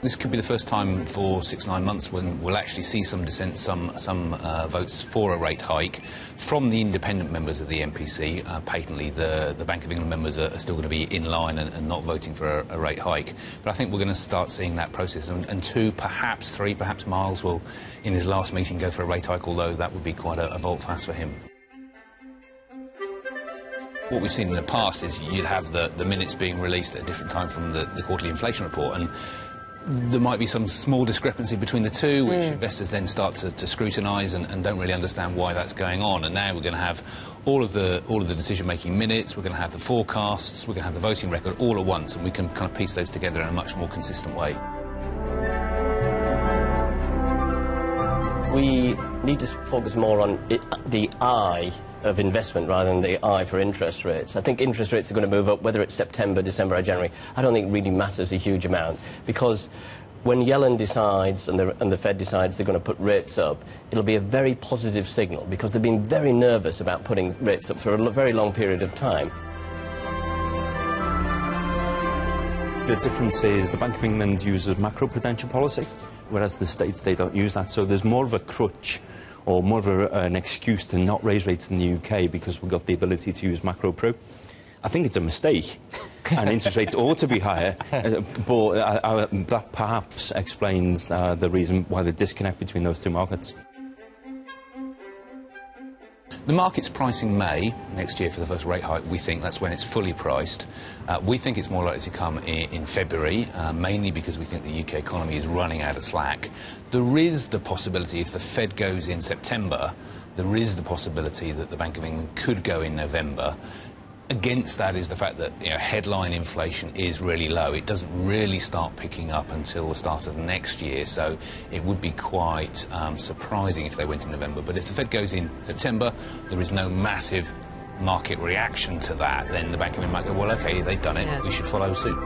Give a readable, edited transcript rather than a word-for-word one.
This could be the first time for 6-9 months when we'll actually see some dissent, some votes for a rate hike from the independent members of the MPC. Patently, the Bank of England members are still going to be in line and not voting for a rate hike. But I think we're going to start seeing that process. And 2, perhaps 3, perhaps Miles will, in his last meeting, go for a rate hike, although that would be quite a volte-face for him. What we've seen in the past is you'd have the minutes being released at a different time from the quarterly inflation report, and there might be some small discrepancy between the two, which investors then start to scrutinise and don't really understand why that's going on. And now we're going to have all of the decision-making minutes, we're going to have the forecasts, we're going to have the voting record all at once, and we can kind of piece those together in a much more consistent way. We need to focus more on the I of investment rather than the I for interest rates. I think interest rates are going to move up, whether it's September, December or January. I don't think it really matters a huge amount, because when Yellen decides and the Fed decides they're going to put rates up, it'll be a very positive signal, because they've been very nervous about putting rates up for a very long period of time. The difference is the Bank of England uses macroprudential policy, whereas the States, they don't use that. So there's more of a crutch or more of an excuse to not raise rates in the UK because we've got the ability to use macro-pro. I think it's a mistake, and interest rates ought to be higher, but that perhaps explains the reason why the disconnect between those two markets. The market's pricing May next year for the first rate hike. We think that's when it's fully priced. We think it's more likely to come in February, mainly because we think the UK economy is running out of slack. There is the possibility, if the Fed goes in September, there is the possibility that the Bank of England could go in November. Against that is the fact that, you know, headline inflation is really low. It doesn't really start picking up until the start of next year, so it would be quite surprising if they went in November. But if the Fed goes in September, there is no massive market reaction to that, then the Bank of England might go, well, OK, they've done it, we should follow suit.